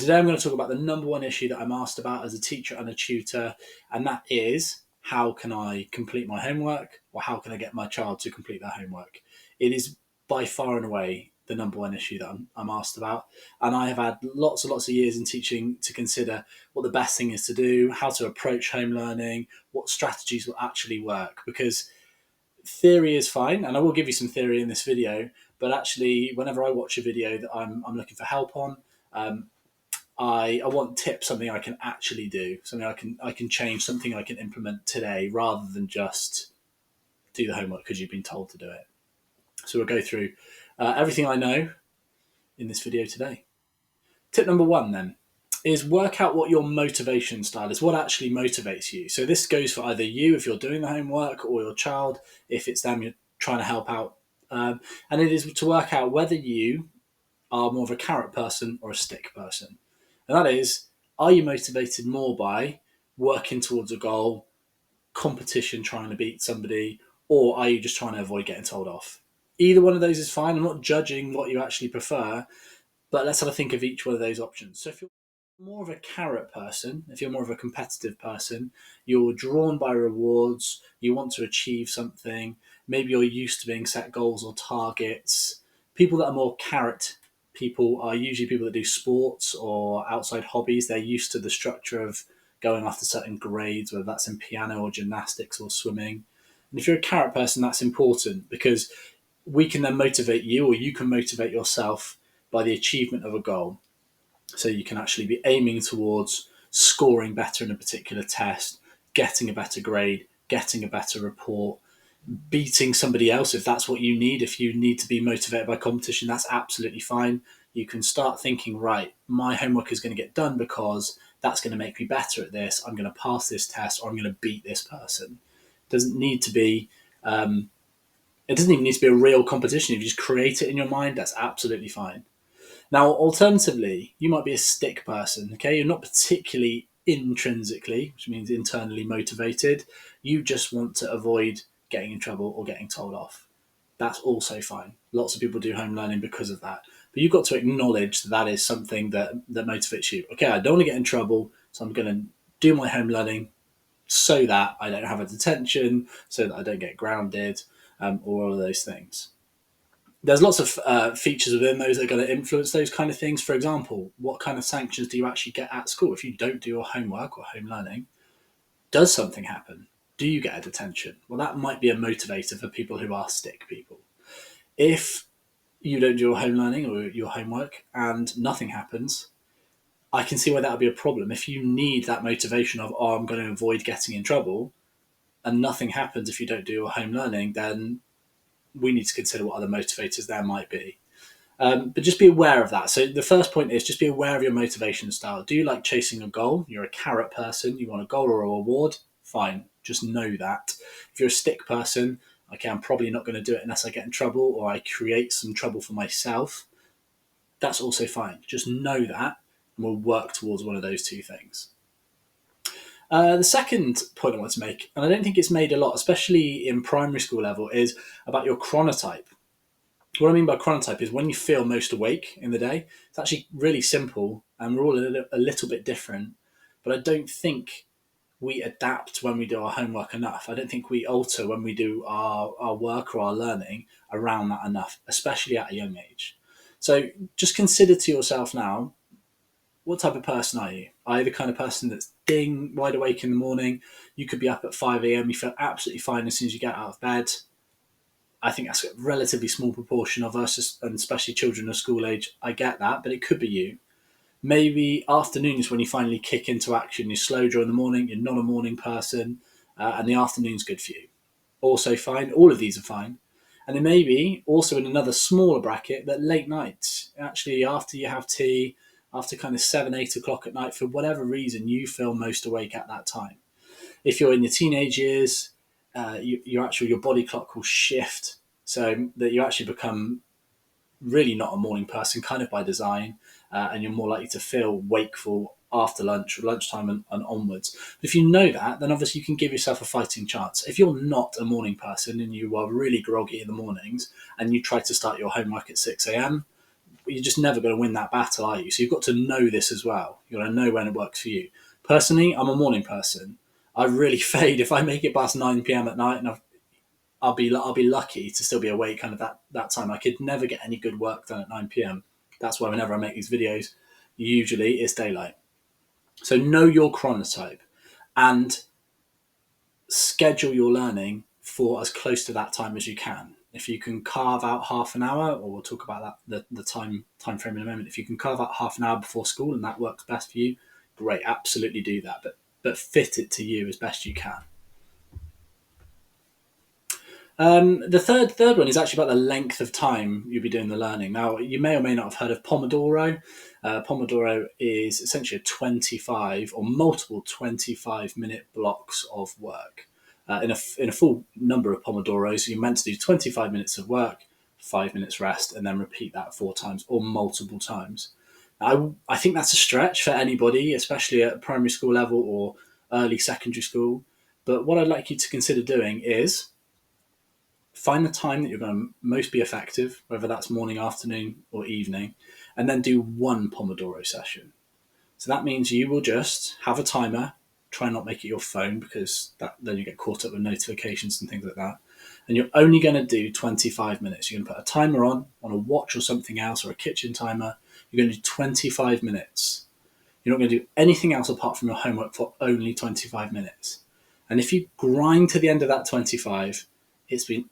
today I'm going to talk about the number one issue that I'm asked about as a teacher and a tutor, and that is, how can I complete my homework, or how can I get my child to complete their homework? It is by far and away the number one issue that I'm asked about. And I have had lots and lots of years in teaching to consider what the best thing is to do, how to approach home learning, what strategies will actually work. Because theory is fine, and I will give you some theory in this video, but actually whenever I watch a video that I'm looking for help on, um, I want tips, something I can actually do, something I can change, something I can implement today, rather than just do the homework because you've been told to do it. So we'll go through everything I know in this video today. Tip number one then is work out what your motivation style is, what actually motivates you. So this goes for either you if you're doing the homework, or your child if it's them you're trying to help out. And it is to work out whether you are more of a carrot person or a stick person. And that is, are you motivated more by working towards a goal, competition, trying to beat somebody, or are you just trying to avoid getting told off? Either one of those is fine. I'm not judging what you actually prefer, but let's have a think of each one of those options. So if you're more of a carrot person, if you're more of a competitive person, you're drawn by rewards, you want to achieve something, maybe you're used to being set goals or targets. People that are more carrot people are usually people that do sports or outside hobbies. They're used to the structure of going after certain grades, whether that's in piano or gymnastics or swimming. And if you're a carrot person, that's important because we can then motivate you, or you can motivate yourself by the achievement of a goal. So you can actually be aiming towards scoring better in a particular test, getting a better grade, getting a better report, beating somebody else if that's what you need. If you need to be motivated by competition, that's absolutely fine. You can start thinking, right, my homework is going to get done because that's going to make me better at this. I'm going to pass this test, or I'm going to beat this person. It doesn't need to be it doesn't even need to be a real competition. If you just create it in your mind, that's absolutely fine. Now, alternatively, you might be a stick person, okay? You're not particularly intrinsically, which means internally motivated. You just want to avoid getting in trouble or getting told off. That's also fine. Lots of people do home learning because of that. But you've got to acknowledge that that is something that motivates you. Okay, I don't want to get in trouble, so I'm going to do my home learning so that I don't have a detention, so that I don't get grounded, or all of those things. There's lots of features within those that are going to influence those kind of things. For example, what kind of sanctions do you actually get at school? If you don't do your homework or home learning, does something happen? Do you get a detention? Well, that might be a motivator for people who are stick people. If you don't do your home learning or your homework and nothing happens, I can see why that would be a problem. If you need that motivation of, oh, I'm going to avoid getting in trouble, and nothing happens if you don't do your home learning, then we need to consider what other motivators there might be. But just be aware of that. So the first point is just be aware of your motivation style. Do you like chasing a goal? You're a carrot person. You want a goal or a reward? Fine. Just know that. If you're a stick person, okay, I'm probably not going to do it unless I get in trouble or I create some trouble for myself. That's also fine. Just know that, and we'll work towards one of those two things. The second point I want to make, and I don't think it's made a lot, especially in primary school level, is about your chronotype. What I mean by chronotype is when you feel most awake in the day. It's actually really simple, and we're all a little bit different. But I don't think we adapt when we do our homework enough. I don't think we alter when we do our work or our learning around that enough, especially at a young age. So just consider to yourself now, what type of person are you? Are you the kind of person that's wide awake in the morning? You could be up at 5 a.m. You feel absolutely fine as soon as you get out of bed. I think that's a relatively small proportion of us, and especially children of school age. I get that, but it could be you. Maybe afternoons when you finally kick into action. You're slow during the morning, you're not a morning person, and the afternoon's good for you. Also fine. All of these are fine. And then maybe also in another smaller bracket, that late nights, actually after you have tea, after kind of 7, 8 o'clock at night, for whatever reason, you feel most awake at that time. If you're in your teenage years, your body clock will shift so that you actually become really not a morning person, kind of by design, and you're more likely to feel wakeful after lunch, or lunchtime and onwards. But if you know that, then obviously you can give yourself a fighting chance. If you're not a morning person and you are really groggy in the mornings and you try to start your homework at 6 a.m., you're just never going to win that battle, are you? So you've got to know this as well. You've got to know when it works for you. Personally, I'm a morning person. I really fade if I make it past 9 p.m. at night, and I'll be lucky to still be awake kind of that time. I could never get any good work done at 9 p.m. That's why whenever I make these videos, usually it's daylight. So know your chronotype and schedule your learning for as close to that time as you can. If you can carve out half an hour, or we'll talk about that the time frame in a moment. If you can carve out half an hour before school and that works best for you, great, absolutely do that. But fit it to you as best you can. The third one is actually about the length of time you'll be doing the learning. Now, you may or may not have heard of Pomodoro. Pomodoro is essentially a 25 or multiple 25-minute blocks of work. In a full number of Pomodoros, you're meant to do 25 minutes of work, 5 minutes rest, and then repeat that 4 times or multiple times. I think that's a stretch for anybody, especially at primary school level or early secondary school. But what I'd like you to consider doing is find the time that you're going to most be effective, whether that's morning, afternoon, or evening, and then do one Pomodoro session. So that means you will just have a timer. Try not make it your phone, because then you get caught up with notifications and things like that. And you're only going to do 25 minutes. You're going to put a timer on a watch or something else, or a kitchen timer. You're going to do 25 minutes. You're not going to do anything else apart from your homework for only 25 minutes. And if you grind to the end of that 25, it's been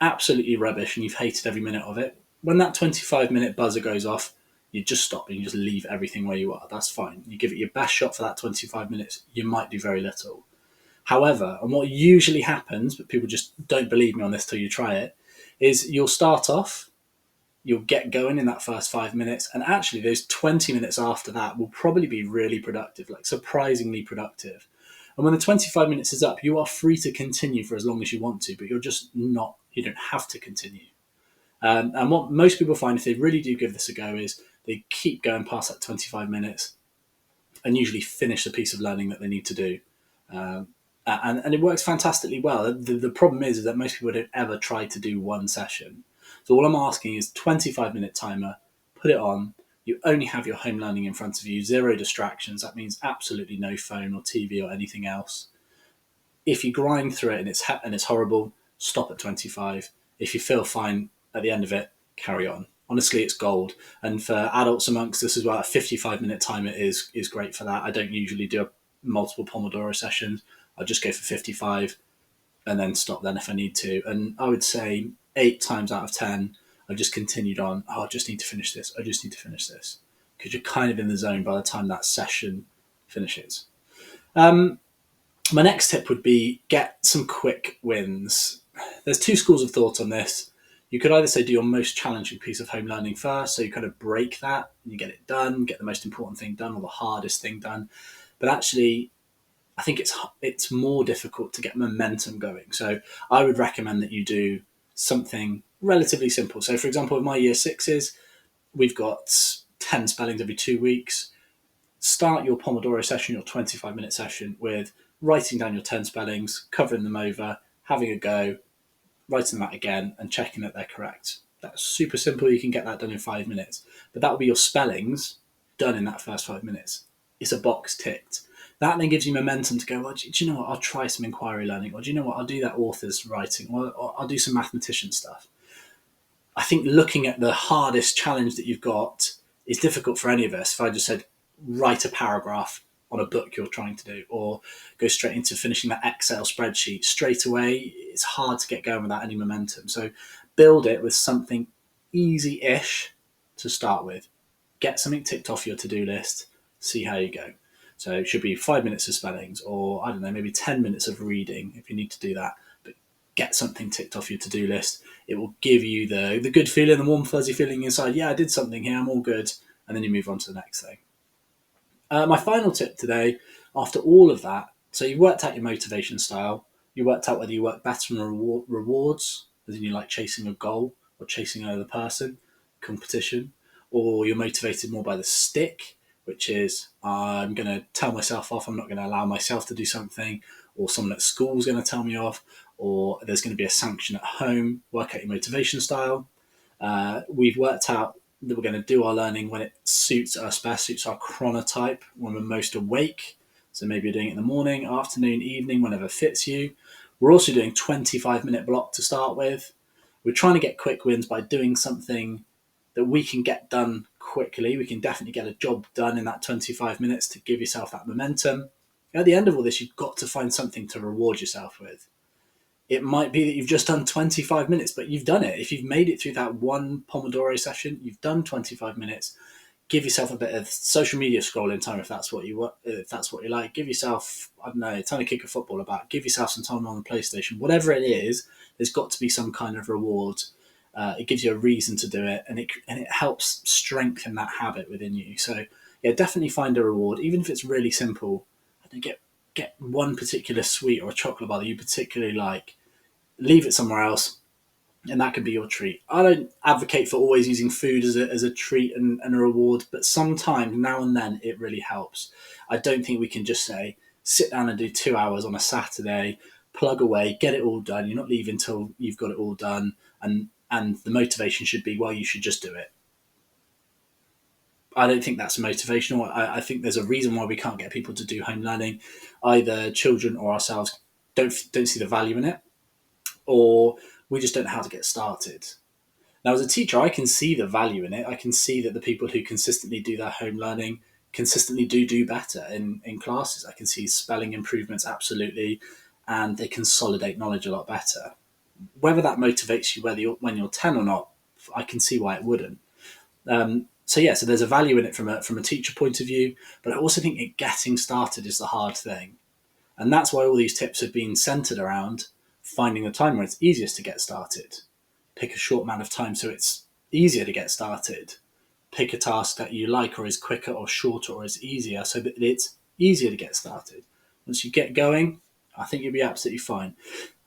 absolutely rubbish and you've hated every minute of it. When that 25-minute buzzer goes off, you just stop and you just leave everything where you are. That's fine. You give it your best shot for that 25 minutes. You might do very little. However, and what usually happens, but people just don't believe me on this till you try it, is you'll start off, you'll get going in that first 5 minutes, and actually those 20 minutes after that will probably be really productive, like surprisingly productive. And when the 25 minutes is up, you are free to continue for as long as you want to, but you don't have to continue. And what most people find if they really do give this a go is they keep going past that 25 minutes and usually finish the piece of learning that they need to do. And it works fantastically well. The problem is that most people don't ever try to do one session. So all I'm asking is 25-minute timer, put it on. You only have your home learning in front of you, 0 distractions. That means absolutely no phone or TV or anything else. If you grind through it and it's horrible, stop at 25. If you feel fine at the end of it, carry on. Honestly, it's gold. And for adults amongst us as well, a 55-minute timer is great for that. I don't usually do multiple Pomodoro sessions. I just go for 55 and then stop then if I need to. And I would say 8 times out of 10, I've just continued on. Oh, I just need to finish this. I just need to finish this. Because you're kind of in the zone by the time that session finishes. My next tip would be get some quick wins. There's 2 schools of thought on this. You could either say do your most challenging piece of home learning first, so you kind of break that and you get it done, get the most important thing done or the hardest thing done. But actually, I think it's more difficult to get momentum going. So I would recommend that you do something relatively simple. So for example, with my year 6s, we've got 10 spellings every 2 weeks. Start your Pomodoro session, your 25-minute session, with writing down your 10 spellings, covering them over, having a go, writing them out again, and checking that they're correct. That's super simple. You can get that done in 5 minutes. But that will be your spellings done in that first 5 minutes. It's a box ticked. That then gives you momentum to go, well, do you know what? I'll try some inquiry learning. Or do you know what? I'll do that author's writing. Or I'll do some mathematician stuff. I think looking at the hardest challenge that you've got is difficult for any of us. If I just said, write a paragraph on a book you're trying to do, or go straight into finishing that Excel spreadsheet straight away, it's hard to get going without any momentum. So build it with something easy-ish to start with. Get something ticked off your to-do list, see how you go. So it should be 5 minutes of spellings, or I don't know, maybe 10 minutes of reading if you need to do that. But get something ticked off your to-do list. It will give you the good feeling, the warm fuzzy feeling inside. Yeah, I did something here, I'm all good. And then you move on to the next thing. My final tip today, after all of that, so you worked out your motivation style, you worked out whether you work better on rewards, as in you like chasing a goal or chasing another person, competition, or you're motivated more by the stick, which is I'm going to tell myself off, I'm not going to allow myself to do something, or someone at school is going to tell me off, or there's going to be a sanction at home. Work out your motivation style. We've worked out that we're going to do our learning when it suits us best, suits our chronotype, when we're most awake. So maybe you're doing it in the morning, afternoon, evening, whenever fits you. We're also doing 25-minute block to start with. We're trying to get quick wins by doing something that we can get done quickly. We can definitely get a job done in that 25 minutes to give yourself that momentum. At the end of all this, you've got to find something to reward yourself with. It might be that you've just done 25 minutes, but you've done it. If you've made it through that one Pomodoro session, you've done 25 minutes. Give yourself a bit of social media scrolling time if that's what you want, if that's what you like. Give yourself, I don't know, time to kick a football about. Give yourself some time on the PlayStation. Whatever it is, there's got to be some kind of reward. It gives you a reason to do it, and it helps strengthen that habit within you. So yeah, definitely find a reward, even if it's really simple. I think get one particular sweet or a chocolate bar that you particularly like. Leave it somewhere else, and that could be your treat. I don't advocate for always using food as a treat and a reward, but sometimes, now and then, it really helps. I don't think we can just say, sit down and do 2 hours on a Saturday, plug away, get it all done. You're not leaving until you've got it all done, and the motivation should be, well, you should just do it. I don't think that's motivational. I think there's a reason why we can't get people to do home learning. Either children or ourselves don't see the value in it, or we just don't know how to get started. Now, as a teacher, I can see the value in it. I can see that the people who consistently do their home learning consistently do better in classes. I can see spelling improvements, absolutely, and they consolidate knowledge a lot better. Whether that motivates you when you're 10 or not, I can see why it wouldn't. So there's a value in it from a teacher point of view, but I also think getting started is the hard thing. And that's why all these tips have been centered around finding the time where it's easiest to get started. Pick a short amount of time so it's easier to get started. Pick a task that you like or is quicker or shorter or is easier so that it's easier to get started. Once you get going, I think you'll be absolutely fine.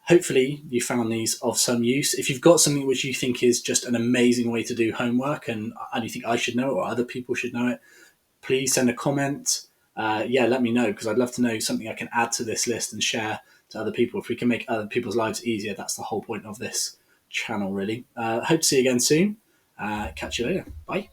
Hopefully you found these of some use. If you've got something which you think is just an amazing way to do homework and you think I should know it or other people should know it, please send a comment. Let me know, because I'd love to know something I can add to this list and share to other people. If we can make other people's lives easier, that's the whole point of this channel, really. Hope to see you again soon. Catch you later. Bye.